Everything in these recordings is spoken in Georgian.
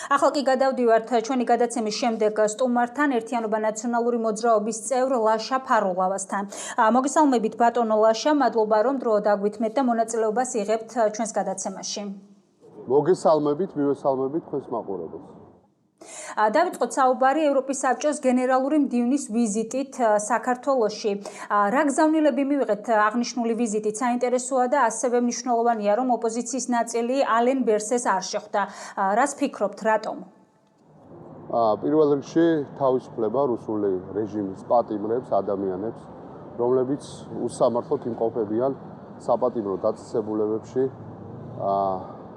ახლა კი გადავდივართ ჩვენი გადაცემის შემდეგ სტუმართან, ერთიანობა ნაციონალური მოძრაობის წევრ ლაშა ფარულავასთან. მოგესალმებით ბატონო ლაშა, მადლობა რომ დრო დაგვითმეთ და მონაწილეობას იღებთ ჩვენს გადაცემაში. მოგესალმებით, მივესალმებით თქვენს მაყურებელს. დავიწყოთ საუბარი ევროპის საბჭოს გენერალური მდივნის ვიზიტით საქართველოში. რა გზავნილები მივიღეთ აღნიშნული ვიზიტით? საინტერესოა და ასევე მნიშვნელოვანია, რომ ოპოზიციის ნაწილი ალენ ბერსეს არ შეხვდა. რას ფიქრობთ, რატომ? პირველ რიგში თავისუფლება რუსული რეჟიმის პატიმრებს, ადამიანებს, რომლებიც უსამართლოდ იმყოფებიან საპატიმრო დაწესებულებებში.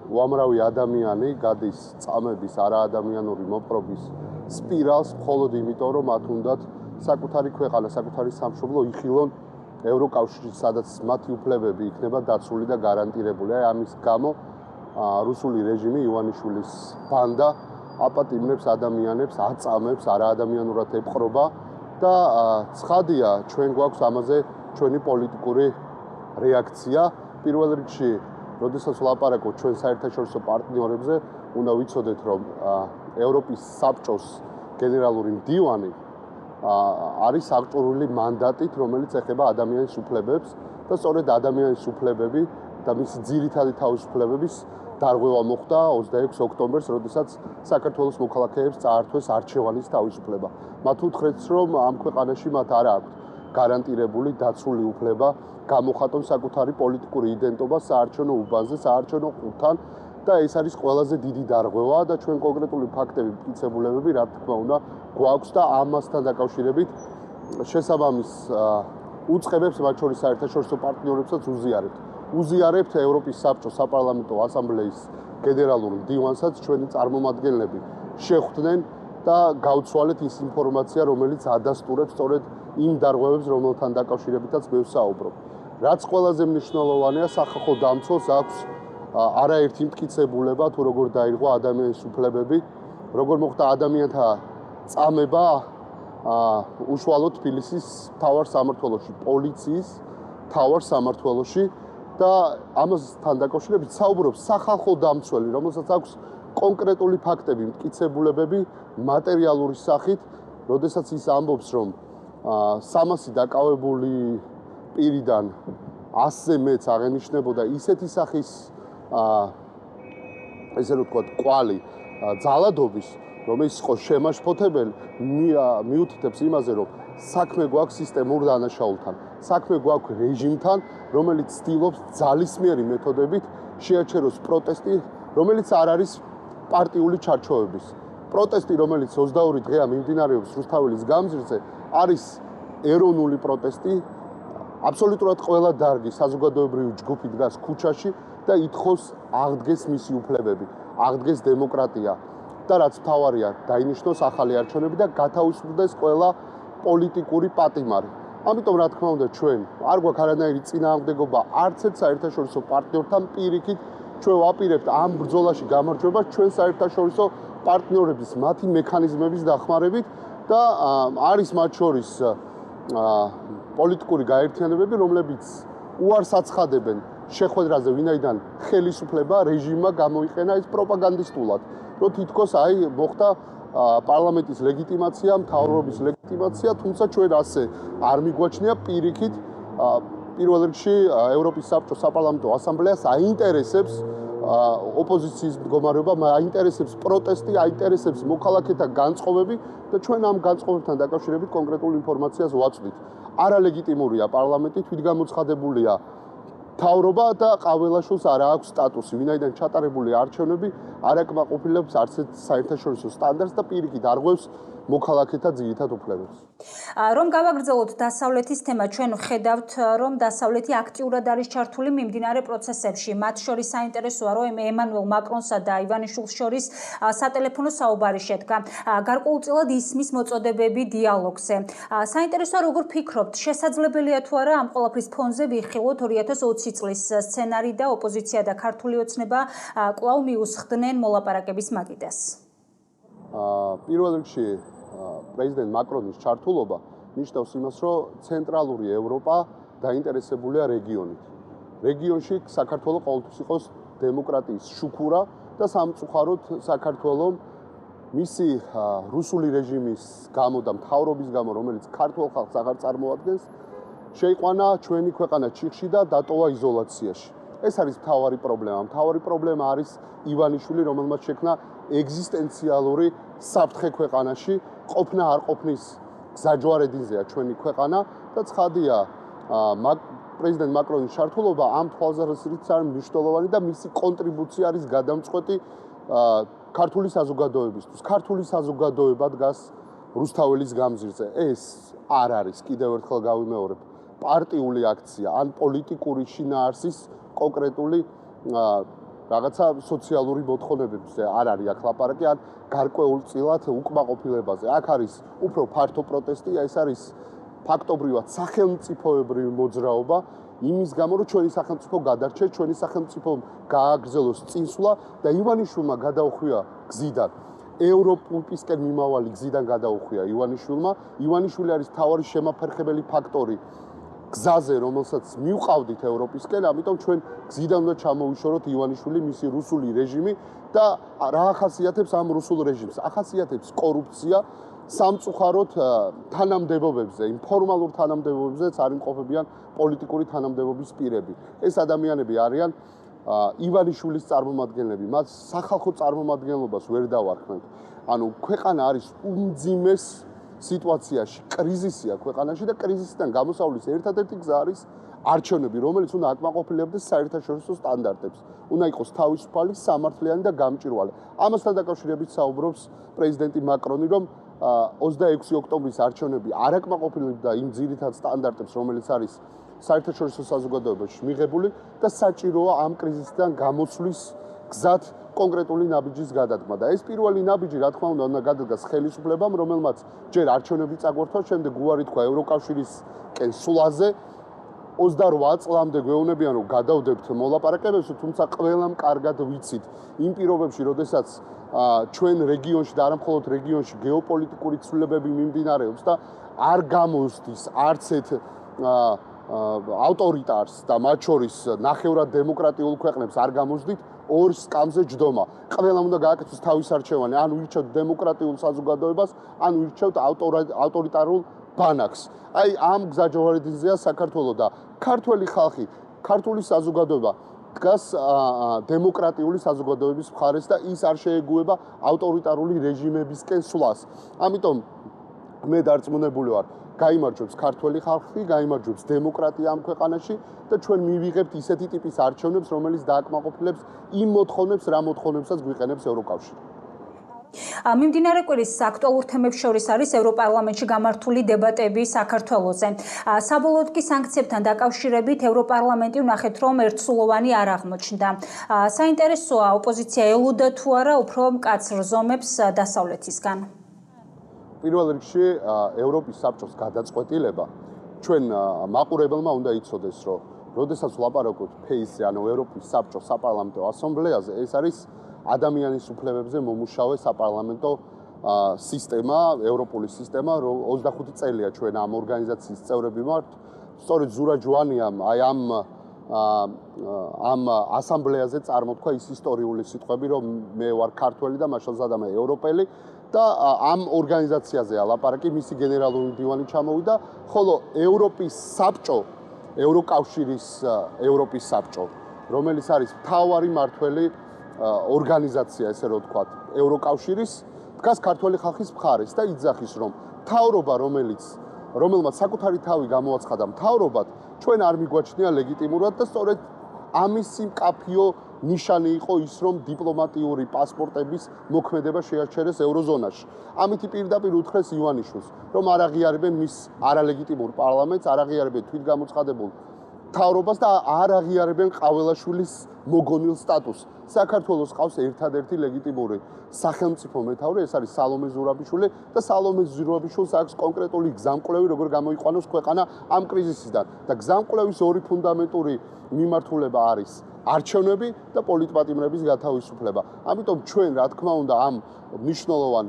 უამრავი ადამიანი გადის წამების არაადამიანური მოპყრობის სპირალს მხოლოდ იმიტომ, რომ მათ უნდათ საკუთარი ქვეყანა, საკუთარი სამშობლო იხილონ ევროკავშირში, სადაც მათი უფლებები იქნება დაცული და გარანტირებული. ამის გამო რუსული რეჟიმი, ივანიშვილის ბანდა აპატიმრებს ადამიანებს, აწამებს, არაადამიანურად ეპყრობა და ცხადია, ჩვენ გვაქვს ამაზე ჩვენი პოლიტიკური რეაქცია. პირველ რიგში როდესაც ვლაპარაკობ ჩვენ საერთაშორისო პარტნიორებზე, უნდა ვიცოდეთ, რომ ევროპის საბჭოს გენერალური მდივანი არის აღჭურვილი მანდატით, რომელიც ეხება ადამიანის უფლებებს და სწორედ ადამიანის უფლებები და მისი ძირითადი თავისუფლებების დარღვევა მოხდა 26 ოქტომბერს, როდესაც საქართველოს მოქალაქეებს წაართვეს არჩევანის თავისუფლება. მათ უთხრეს, რომ ამ ქვეყანაში მათ არ აქვთ გარანტირებული დაცული უფლება გამოხატონ საკუთარი პოლიტიკური იდენტობა საარჩევნო უბანზე, საარჩევნო ყუთთან და ეს არის ყველაზე დიდი დარღვევა და ჩვენ კონკრეტული ფაქტები, მტკიცებულებები, რა თქმა უნდა, გვაქვს და ამასთან დაკავშირებით შესაბამის უწყებებს, მათ შორის საერთაშორისო პარტნიორებსაც უზიარებთ ევროპის საბჭოს საპარლამენტო ასამბლეის გენერალურ მდივანსაც ჩვენი წარმომადგენლები შეხვდნენ და გავცვალეთ ის ინფორმაცია, რომელიც ადასტურებს სწორედ იმ დარღვევებს, რომელთან დაკავშირებითაც მე ვსაუბრობ. რაც ყველაზე მნიშვნელოვანია, სახალხო დამცველს აქვს არაერთი მტკიცებულება, თუ როგორ დაირღვა ადამიანის უფლებები, როგორ მოხდა ადამიანთა წამება უშუალოდ თბილისის მთავარ სამმართველოში, პოლიციის მთავარ სამმართველოში და ამასთან დაკავშირებით საუბრობს სახალხო დამცველი, რომელსაც აქვს კონკრეტული ფაქტები, მტკიცებულებები მატერიალური სახით, როდესაც ის ამბობს, რომ 300 დაკავებული პირიდან 100-ზე მეც აღენიშნებოდა ისეთი სახის ესე რომ ვთქვათ, კვალი ძალადობის, რომ ის იყო შემაშფოთებელი, მიუთითებს იმაზე, რომ საქმე გვაქვს სისტემურ დანაშაულთან, საქმე გვაქვს რეჟიმთან, რომელიც ცდილობს ძალისმიერი მეთოდებით შეაჩეროს პროტესტი, რომელიც არ არის პარტიული ჩარჩოების. პროტესტი, რომელიც 22 დღეა მიმდინარეობს რუსთაველის გამზირზე, არის ეროვნული პროტესტი. აბსოლუტურად ყველა დარგის საზოგადოებრივი ჯგუფი დგას ქუჩაში და ითხოვს აღდგეს მისი უფლებები, აღდგეს დემოკრატია და რაც მთავარია, დაინიშნოს ახალი არჩევნები და გათავისუფლდეს ყველა პოლიტიკური პატიმარი. ამიტომ რა თქმა უნდა ჩვენ არ გვაქვს არანაირი წინააღმდეგობა არც ერთ საერთაშორისო პარტნიორთან, პირიქით ჩვენ ვაპირებთ ამ ბრძოლაში გამარჯვებას ჩვენ საერთაშორისო პარტნიორების მათი მექანიზმების დახმარებით და არის მათ შორის პოლიტიკური გაერთიანებები, რომლებიც უარს აცხადებენ შეხვედრაზე, ვინაიდან ხელისუფლება რეჟიმმა გამოიყენა ეს პროპაგანდისტულად, რომ თითქოს მოხდა პარლამენტის ლეგიტიმაცია, მთავრობის ლეგიტიმაცია, თუმცა ჩვენ ასე არ მიგვაჩნია პირიქით. პირველ რიგში ევროპის საბჭოს საპარლამენტო ასამბლეას აინტერესებს ოპოზიციის მდგომარეობა, აინტერესებს პროტესტი, აინტერესებს მოქალაქეთა განწყობები და ჩვენ ამ განწყობებთან დაკავშირებით კონკრეტულ ინფორმაციას ვაწვდით. არალეგიტიმურია პარლამენტი, თვითგამოცხადებულია მთავრობა და ყაველაშვილს არ აქვს სტატუსი, ვინაიდან ჩატარებული არჩევნები არ აკმაყოფილებს არც ერთ საერთაშორისო სტანდარტს და პირიქით არღვევს მოქალაქეთა ძირითად უფლებებს. რომ გავაგრძელოთ დასავლეთის თემა, ჩვენ ვხედავთ, რომ დასავლეთი აქტიურად არის ჩართული მიმდინარე პროცესებში. მათ შორის საინტერესოა, რომ ემანუელ მაკრონსა და ივანიშვილს შორის სატელეფონო საუბარი შედგა. გარკვეულწილად ისმის მოწოდებები დიალოგზე. საინტერესოა, როგორ ფიქრობთ, შესაძლებელია თუ არა ამ ყველაფრის ფონზე ვიხილოთ 2020 წლის სცენარი და ოპოზიცია და ქართული ოცნება კვლავ მიუსხდნენ მოლაპარაკების მაგიდას? პირველ რიგში პრეზიდენტ მაკრონის ჩართულობა ნიშნავს იმას, რომ ცენტრალური ევროპა დაინტერესებულია რეგიონით. რეგიონში საქართველოს ყოველთვის იყოს დემოკრატიის შუქურა და სამწუხაროდ საქართველოს მისი რუსული რეჟიმის გამო და მთავრობის გამო, რომელიც ქართულ ხალხს აღარ წარმოადგენს, შეიყვანა ჩვენი ქვეყანა ჩიხში და დატოვა იზოლაციაში. ეს არის მთავარი პრობლემა. მთავარი პრობლემა არის ივანიშვილი, რომელმაც შექმნა ეგზისტენციალური საფრთხე ქვეყანაში, ყოფნა არ ყოფნის გზაჯვარედინზეა ჩვენი ქვეყანა და ცხადია, პრეზიდენტ მაკრონის ჩართულობა ამ თვალსაზრისით არის მნიშვნელოვანი და მისი კონტრიბუცია არის გადამწყვეტი ქართული საზოგადოებისთვის. ქართული საზოგადოება დგას რუსთაველის გამზირზე. ეს არ არის, კიდევ ერთხელ გავიმეორებ, პარტიული აქცია ან პოლიტიკური შინაარსის კონკრეტული რაღაცა სოციალური მოთხოვნებებზე არ არის აქ ლაპარაკი, ან გარკვეულწილად უკმაყოფილებაზე. აქ არის უფრო ფართო პროტესტი, ეს არის ფაქტობრივად სახელმწიფოებრივი მოძრაობა, იმის გამო, რომ ჩვენი სახელმწიფო გადარჩეს, ჩვენი სახელმწიფო გააგრძელოს წინსვლა და ივანიშვილმა გადაუხვია გზიდან. ევროპისკენ მიმავალი გზიდან გადაუხვია ივანიშვილმა. ივანიშვილი არის მთავარი შემაფერხებელი ფაქტორი გზაზე, რომელსაც მივყავდით ევროპისკენ, ამიტომ ჩვენ გზიდან უნდა ჩამოვიშოროთ ივანიშვილი, მისი რუსული რეჟიმი და რა ახასიათებს ამ რუსულ რეჟიმს? ახასიათებს კორუფცია, სამწუხაროდ თანამდებობებზე, ინფორმალურ თანამდებობებზეც არ იმყოფებიან პოლიტიკური თანამდებობის პირები. ეს ადამიანები არიან ივანიშვილის წარმომადგენლები, მათ სახალხო წარმომადგენლობას ვერ დავარქმევთ. ანუ ქვეყანა არის უმძიმეს სიტუაციაში, კრიზისია ქვეყანაში და კრიზისიდან გამოსავლის ერთადერთი გზა არის არჩევნები, რომელიც უნდა აკმაყოფილებდეს საერთაშორისო სტანდარტებს. უნდა იყოს თავისუფალი, სამართლიანი და გამჭვირვალე. ამასთან დაკავშირებით საუბრობს პრეზიდენტი მაკრონი, რომ 26 ოქტომბრის არჩევნები არ აკმაყოფილებდა იმ ძირითად სტანდარტებს, რომელიც არის საერთაშორისო საზოგადოებაში მიღებული და საჭიროა ამ კრიზისიდან გამოსვლის გზად კონკრეტული ნაბიჯის გადადგმა. და ეს პირველი ნაბიჯი, რა თქმა უნდა გადადგას ხელისუფლებამ, რომელმაც ჯერ არჩევნები წაგვართვა, შემდეგ უარი თქვა ევროკავშირისკენ სვლაზე. 28 წლამდე გვეუბნებიან, რომ გადავდებთ მოლაპარაკებებს, თუმცა ყველამ კარგად ვიცით იმ პირობებში, როდესაც ჩვენ რეგიონში და არა მხოლოდ რეგიონში გეოპოლიტიკური ცვლილებები მიმდინარეობს და არ გამოსდის არც ერთ ავტორიტარს და მათ შორის ნახევრად დემოკრატიულ ქვეყნებს არ გამოსდით ორ სკამზე ჯდომა. ყველამ უნდა გააკეთოს თავის არჩევანი, ან ვირჩევთ დემოკრატიულ საზოგადოებას, ან ვირჩევთ ავტორიტარულ ბანაკს. აი ამ გზაჯვარედინზეა საქართველო და ქართველი ხალხი, ქართული საზოგადოება დგას დემოკრატიული საზოგადოების მხარეს და ის არ შეეგუება ავტორიტარული რეჟიმებისკენ სვლას. ამიტომ მე დარწმუნებული ვარ, გაიმარჯვებს ქართველი ხალხი, გაიმარჯვებს დემოკრატია ამ ქვეყანაში და ჩვენ მივიღებთ ისეთი ტიპის არჩევნებს, რომელიც დააკმაყოფილებს იმ მოთხოვნებს, რა მოთხოვნებსაც გვიყენებს ევროკავშირი. მიმდინარე კვირის აქტუალურ თემებს შორის არის ევროპარლამენტში გამართული დებატები საქართველოზე. საბოლოოდ კი სანქციებთან დაკავშირებით ევროპარლამენტი ვნახეთ, რომ ერთსულოვანი არ აღმოჩნდა. საინტერესოა, ოპოზიცია ელოდა თუ არა უფრო მკაცრ ზომებს დასავლეთისგან. პირველ რიგში ევროპის საბჭოს გადაწყვეტილება ჩვენ მაყურებელმა უნდა იცოდეს, რომ როდესაც ვლაპარაკობთ ფეისზე, ანუ ევროპის საბჭოს საპარლამენტო ასამბლეაზე, ეს არის ადამიანის უფლებებზე მომუშავე საპარლამენტო სისტემა, ევროპული სისტემა, 25 წელია ჩვენ ამ ორგანიზაციის წევრები ვართ. სწორედ ზურა ჯვანიამ აი ამ ასამბლეაზე წარმოთქვა ის ისტორიული სიტყვები, რომ მე ვარ ქართველი და მაშალზადა მე ევროპელი და ამ ორგანიზაციაზეა ლაპარაკი, მისი გენერალური მდივანი ჩამოვიდა, ხოლო ევროპის საბჭო, ევროკავშირის ევროპის საბჭო, რომელიც არის მთავარი მმართველი ორგანიზაცია, ესე რომ ვთქვათ, ევროკავშირის, დგას ქართველი ხალხის მხარეს და იძახის, რომ მთავრობა, რომელმაც საკუთარი თავი გამოაცხადა მთავრობად, ჩვენ არ მიგვაჩნია ლეგიტიმურად და სწორედ ამისი მკაფიო ნიშანი იყო ის, რომ დიპლომატიური პასპორტების მოქმედება შეაჩერეს ევროზონაში. ამით პირდაპირ უთხრეს ივანიშვილს, რომ არ აღიარებენ მის არალეგიტიმურ პარლამენტს, არ აღიარებენ თვითგამოცხადებულ მთავრობას და არ აღიარებენ ყაველაშვილის მოგონილ სტატუსს. საქართველოს ყავს ერთადერთი ლეგიტიმური სახელმწიფო მეთაური, ეს არის სალომე ზურაბიშვილი და სალომე ზურაბიშვილს აქვს კონკრეტული გზამკვლევი, როგორ გამოიყვანოს ქვეყანა ამ კრიზისიდან. და გზამკვლევის ორი ფუნდამენტური მიმართულება არის არჩევნები და პოლიტპატიმრების გათავისუფლება. ამიტომ ჩვენ, რა თქმა უნდა, ამ მნიშვნელოვან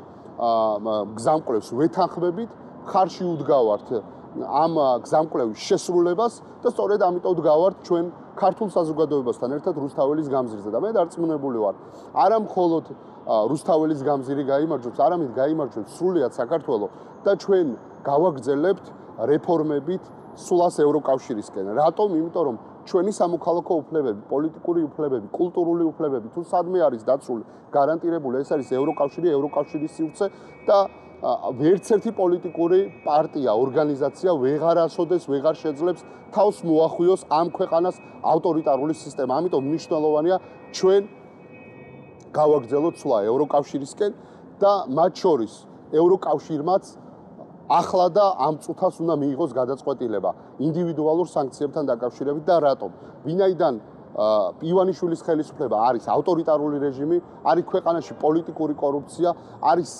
გზამკვლევს ვეთანხმებით, ხარში უდგავართ ამ გზამკვლევის შესრულებას და სწორედ ამიტომ ვდგავართ ჩვენ ქართულ საზოგადოებასთან ერთად რუსთაველის გამზირზე და მე დარწმუნებული ვარ, არა მხოლოდ რუსთაველის გამზირი გაიმარჯვებს, არამედ გაიმარჯვებს სრულიად საქართველოს და ჩვენ გავაგრძელებთ რეფორმებით სულას ევროკავშირისკენ. რატომ? იმიტომ რომ ჩვენი სამოქალაქო უფლებები, პოლიტიკური უფლებები, კულტურული უფლებები თუ სადმე არის დაცული, გარანტირებული, ეს არის ევროკავშირის სივრცე და ვერცერთი პოლიტიკური პარტია, ორგანიზაცია ვეღარასოდეს ვეღარ შეძლებს თავს მოახვიოს ამ ქვეყანას ავტორიტარული სისტემა. ამიტომ მნიშვნელოვანია ჩვენ გავაგრძელოთ სულა ევროკავშირისკენ და მათ შორის ევროკავშირმაც ახლა და ამ წუთას უნდა მიიღოს გადაწყვეტილება ინდივიდუალურ სანქციებთან დაკავშირებით და რატომ? ვინაიდან ივანიშვილის ხელისუფლება არის ავტორიტარული რეჟიმი, არის ქვეყანაში პოლიტიკური კორუფცია, არის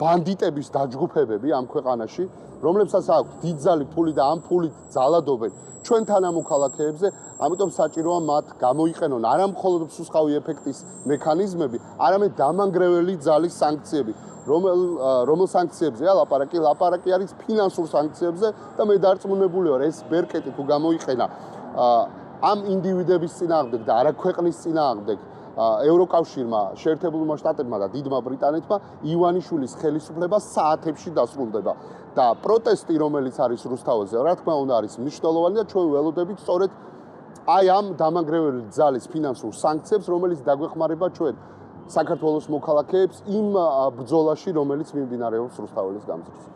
ბანდიტების დაჯგუფებები ამ ქვეყანაში, რომლებსაც აქვს დიდძალი ფული და ამ ფულით ძალადობენ ჩვენ თანამოქალაქეებზე, ამიტომ საჭიროა მათ გამოიყენონ არა მხოლოდ მსუსხავი ეფექტის მექანიზმები, არამედ დამანგრეველი ძალის სანქციები. რომელ სანქციებზეა ლაპარაკი? ლაპარაკი არის ფინანსურ სანქციებზე და მე დარწმუნებული ვარ, ეს ბერკეტი თუ გამოიყენა ამ ინდივიდების წინააღმდეგ და არა ქვეყნის წინააღმდეგ ევროკავშირმა, შეერთებულმა შტატებმა და დიდმა ბრიტანეთმა ივანიშვილის ხელისუფლება საათებში დასრულდება და პროტესტი, რომელიც არის რუსთაველზე, რა თქმა უნდა არის მნიშვნელოვანი და ჩვენ ველოდებით სწორედ აი ამ დამანგრეველი ძალის ფინანსურ სანქციებს, რომელიც დაგვეხმარება ჩვენ საქართველოს მოქალაქეებს იმ ბრძოლაში, რომელიც მიმდინარეობს რუსთაველის გამზირზე.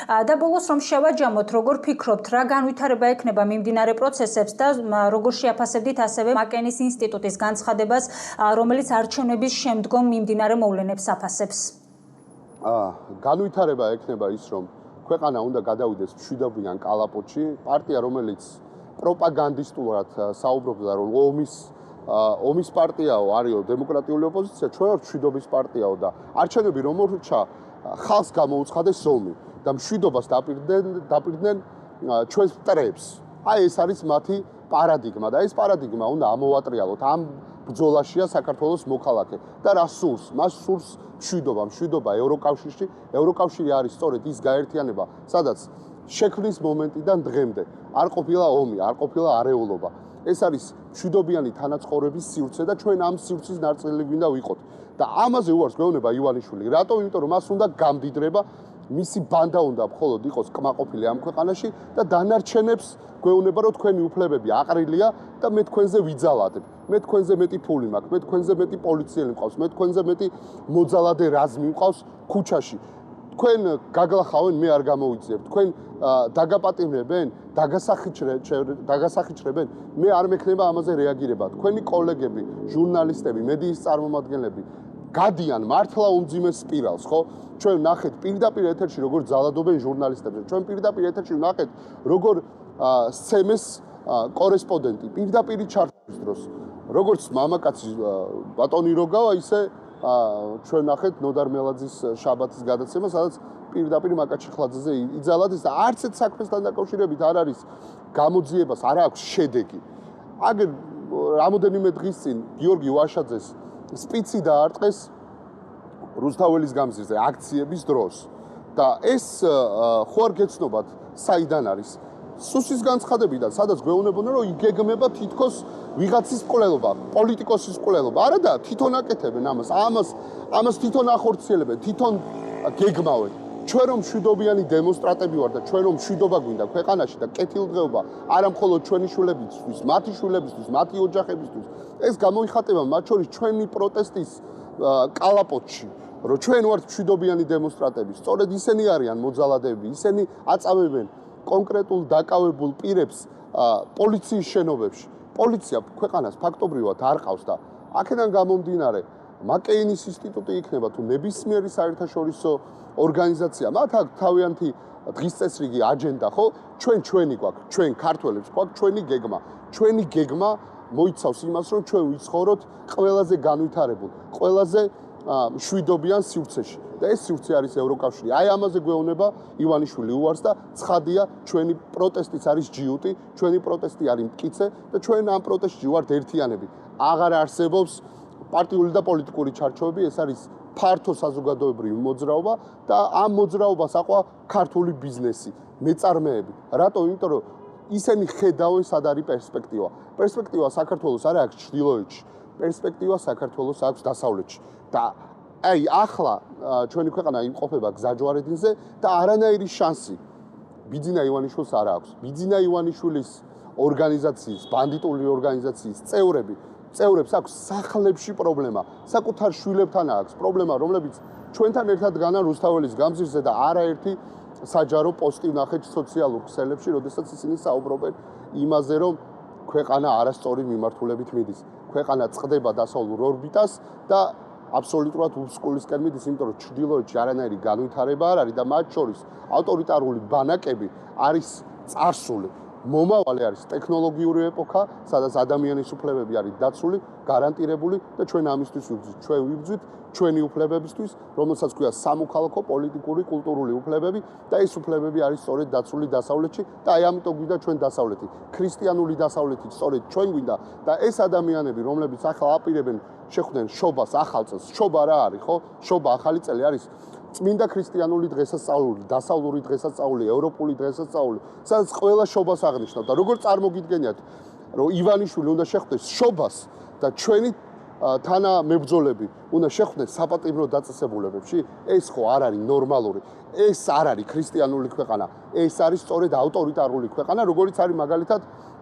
და ბოლოს რომ შევაჯამოთ, როგორ ფიქრობთ, რა განვითარება ექნება მიმდინარე პროცესებს და როგორ შეაფასებდით ასევე მაკენის ინსტიტუტის განცხადებას, რომელიც არჩევნების შემდგომ მიმდინარე მოვლენებს აფასებს? განვითარება ექნება ის, რომ ქვეყანა უნდა გადავიდეს მშვიდობიან კალაპოტში, პარტია, რომელიც პროპაგანდისტულად საუბრობდა, რომ ომის პარტიაო, არისო დემოკრატიული ოპოზიცია, ჩვენ ვართ მშვიდობის პარტიაო და არჩევნები რომ მორჩა, ხალხს გამოუცხადეს ომი და მშვიდობას დაპირდნენ ჩვენს მტრებს. აი ეს არის მათი პარადიგმა და ეს პარადიგმა უნდა ამოვატრიალოთ. ამ ბრძოლაშია საქართველოს მოქალაქე და რა სურს? მას სურს მშვიდობა ევროკავშირში. ევროკავშირი არის სწორედ ის გაერთიანება, სადაც შექმნის მომენტიდან დღემდე არ ყოფილა ომი, არ ყოფილა არეულობა. ეს არის მშვიდობიანი თანაცხოვრების სივრცე და ჩვენ ამ სივრცის ნაწილი გვინდა ვიყოთ. და ამაზე უარს გვეუბნება ივანიშვილი. რატომ? იმიტომ რომ მას უნდა გამდიდრება, მისი ბანდა უნდა მხოლოდ იყოს კმაყოფილი ამ ქვეყანაში და დანარჩენებს გვეუბნება, რომ თქვენი უფლებები აყრილია და მე თქვენზე ვიძალადებ. მე თქვენზე მეტი ფული მაქვს, მე თქვენზე მეტი პოლიციელი მყავს, მე თქვენზე მეტი მოძალადე რაზმი მყავს ქუჩაში. თქვენ გაგლახავენ, მე არ გამოვიძიებ. თქვენ დაგაპატიმრებენ, დაგასახიჩრებენ, მე არ მექნება ამაზე რეაგირება. თქვენი კოლეგები, ჟურნალისტები, მედიის წარმომადგენლები გადიან მართლა უმძიმეს სპირალს, ხო? ჩვენ ნახეთ პირდაპირ ეთერში როგორ ძალადობენ ჟურნალისტებზე. ჩვენ პირდაპირ ეთერში ნახეთ როგორ სცემეს კორესპონდენტი პირდაპირ ჩართვის დროს. როგორც მამაკაცი ბატონი როგავა, ისე ჩვენ ნახეთ ნოდარ მელაძის შაბათის გადაცემა, სადაც პირდაპირ მაკაჩიხლაძეზე იძალადეს და არც ერთ საქმესთან დაკავშირებით არ არის გამოძიებას, არ აქვს შედეგი. აგერ რამოდენიმე დღის წინ გიორგი ვაშაძეს სპიცი დაარტყეს რუსთაველის გამზირზე აქციების დროს და ეს ხო არ გეცნობათ საიდან არის? სუსის განცხადებიდან, სადაც გვეუბნებოდნენ, რომ იგეგმება თითქოს ვიღაცის მკვლელობა, პოლიტიკოსის მკვლელობა. არა და თვითონ აკეთებენ ამას. ამას თვითონ ახორციელებენ, თვითონ გეგმავენ. ჩვენ რომ მშვიდობიანი დემონსტრატები ვართ და ჩვენ რომ მშვიდობა გვინდა ქვეყანაში და კეთილდღეობა არა მხოლოდ ჩვენი შვილებისთვის, მათი შვილებისთვის, მათი ოჯახებისთვის, ეს გამოიხატება მათ შორის ჩვენი პროტესტის კალაპოტში, რომ ჩვენ ვართ მშვიდობიანი დემონსტრატები. სწორედ ისინი არიან მოძალადეები, ისინი აწამებენ კონკრეტულ დაკავებულ პირებს პოლიციის შენობებში. პოლიცია ქვეყანას ფაქტობრივად არ ყავს და აქედან გამომდინარე მაკეინის ინსტიტუტი იქნება თუ ნებისმიერი საერთაშორისო ორგანიზაცია, მათ აქვს თავიანთი დღის წესრიგი აჯენდა, ხო? ჩვენი გვაქვს, ჩვენ ქართველებს გვაქვს ჩვენი გეგმა. ჩვენი გეგმა მოიცავს იმას, რომ ჩვენ ვიცხოვროთ ყველაზე განვითარებულ, ყველაზე მშვიდობიან სივრცეში. და ეს სივრცე არის ევროკავშირი. აი ამაზე გვეუბნება ივანიშვილი უარს და ცხადია, ჩვენი პროტესტიც არის ჯიუტი, ჩვენი პროტესტი არის მტკიცე და ჩვენ ამ პროტესტში ვართ ერთიანები. აღარ არსებობს პარტიული და პოლიტიკური ჩარჩოები, ეს არის ფართო საზოგადოებრივი მოძრაობა და ამ მოძრაობას აყვა ქართული ბიზნესი, მეწარმეები. რატო? იმიტომ რომ ისინი ხედავენ სად არის პერსპექტივა. პერსპექტივა საქართველოს არ აქვს ჩრდილოეთში, პერსპექტივა საქართველოს აქვს დასავლეთში. და აი ახლა ჩვენი ქვეყანა იმყოფება გზაჯვარედინზე და არანაირი შანსი ბიძინა ივანიშვილს არ აქვს. ბიძინა ივანიშვილის ორგანიზაციის, ბანდიტული ორგანიზაციის წევრებს აქვს სახლებში პრობლემა, საკუთარ შვილებთან აქვს პრობლემა, რომლებიც ჩვენთან ერთად განან რუსთაველის გამზირზე და არაერთი საჯარო პოსტი ვნახეთ სოციალურ ქსელებში, როდესაც ისინი საუბრობენ იმაზე, რომ ქვეყანა არასწორი მიმართულებით მიდის. ქვეყანა წყდება დასავლურ ორბიტას და აბსოლუტურად უსკულისკენ მიდის, იმიტომ რომ ჩრდილოეთში არანაირი განვითარება არ არის და მათ შორის ავტორიტარული ბანაკები არის წარსული. მომავალი არის ტექნოლოგიური ეპოქა, სადაც ადამიანის უფლებები არის დაცული, გარანტირებული და ჩვენ ამისთვის ვიბრძვით. ჩვენ ვიბრძვით ჩვენი უფლებებისთვის, რომელსაც ქვია სამოქალაქო, პოლიტიკური, კულტურული უფლებები და ეს უფლებები არის სწორედ დაცული დასავლეთში და აი ამიტომ გვინდა ჩვენ დასავლეთი. ქრისტიანული დასავლეთი სწორედ ჩვენ გვინდა და ეს ადამიანები, რომლებიც ახლა აპირებენ შეხვდნენ შობას ახალ წელს, შობა რა არის, ხო? შობა ახალი წელი არის წმინდა ქრისტიანული დღესასწაული, დასავლური დღესასწაული, ევროპული დღესასწაული, სადაც ყველა შობას აღნიშნავდა. როგორ წარმოგიდგენიათ, რომ ივანიშვილი უნდა შეხვდეს შობას და ჩვენი თანამებრძოლები უნდა შეხვდნენ საპატიმრო დაწესებულებებში? ეს ხო არ არის ნორმალური. ეს არ არის ქრისტიანული ქვეყანა. ეს არის სწორედ ავტორიტარული ქვეყანა, როგორიც არის მაგალითად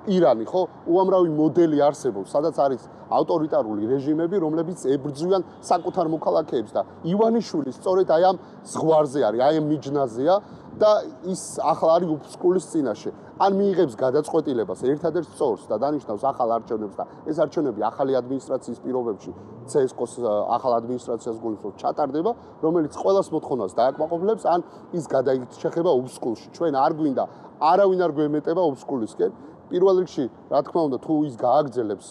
ირანი, ხო? უამრავი მოდელი არსებობს, სადაც არის ავტორიტარული რეჟიმები, რომლებიც ებრძვიან საკუთარ მოქალაქეებს და ივანიშვილი სწორედ აი ამ ზღვარზე არის, აი ამ მიჯნაზეა და ის ახლა არის უფსკულის წინაშე. ან მიიღებს გადაწყვეტილებას ერთადერთ სწორს და დანიშნავს ახალ არჩევნებს და ეს არჩევნები ახალი ადმინისტრაციის პირობებში, CSKO-ს ახალ ადმინისტრაციას გულისხმობს ჩატარდება, რომელიც ყველას მოთხოვნას დააკმაყოფილებს, ან ის გადაიქცეხება უფსკულში. ჩვენ არ გვინდა, არავინ არ გვემეტება უფსკულისკენ. პირველ რიგში, რა თქმა უნდა, თუ ის გააგრძელებს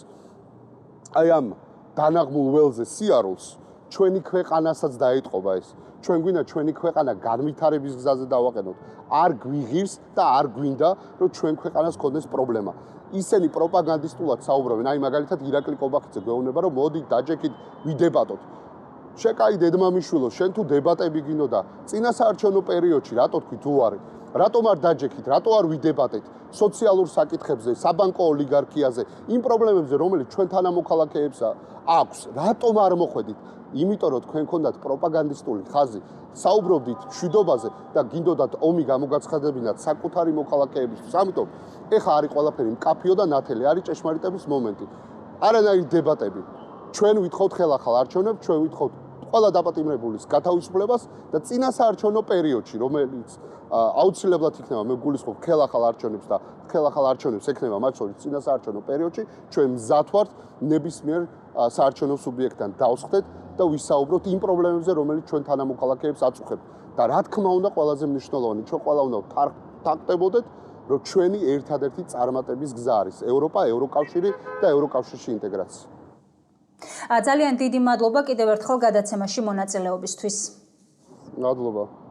აი ამ დანაღმულ ველზე სიარულს, ჩვენი ქვეყანასაც დაეტყობა ეს. ჩვენ გვინდა ჩვენი ქვეყანა განვითარების გზაზე დავაყენოთ. არ გვიღირს და არ გვინდა, რომ ჩვენ ქვეყანას ქონდეს პრობლემა. ისინი პროპაგანდისტულად საუბრობენ, აი მაგალითად ირაკლი კობახიძე გვეუბნება, რომ მოდი დაჯექით, ვიდებატოთ. შეკაი დედმამიშვილო, შენ თუ დებატები გინდოდა, წინასაარჩევნო პერიოდში რატო თქვი თუ არის? რატომ არ დაჯექით, რატო არ ვიდებატეთ სოციალურ საკითხებზე, საბანკო ოლიგარქიაზე, იმ პრობლემებზე, რომელიც ჩვენ თანამოქალაქეებს აქვს, რატომ არ მოხვედით? იმიტომ რომ თქვენ გქონდათ პროპაგანდისტული ხაზი, საუბრობდით მშვიდობაზე და გინდოდათ ომი გამოგაცხადებინათ საკუთარი მოქალაქეებისთვის. ამიტომ ეხა არის ყველაფერი მკაფიო და ნათელი, არის ჭეშმარიტების მომენტი. არანაირი დებატები. ჩვენ ვითხოვთ ხელახალ არჩევნებს, ჩვენ ვითხოვთ ყველა დაპატიმრებულის გათავისუფლებას და წინასაარჩევნო პერიოდში, რომელიც აუცილებლად იქნება, მე გულისხმობ ხელახალ არჩევნებს და ხელახალ არჩევნებს ექნება მათ შორის წინასაარჩევნო პერიოდში, ჩვენ მზად ვართ ნებისმიერ საარჩევნო სუბიექტთან დავსხდეთ და ვისაუბროთ იმ პრობლემებზე, რომელიც ჩვენ თანამოქალაქეებს აწუხებთ. და რა თქმა უნდა, ყველაზე მნიშვნელოვანი, ჩვენ ყველა უნდა ვთანხმდებოდეთ, რომ ჩვენი ერთადერთი წარმატების გზა არის ევროპა, ევროკავშირი და ევროკავშირში ინტეგრაცია. ძალიან დიდი მადლობა კიდევ ერთხელ გადაცემაში მონაწილეობისთვის. მადლობა.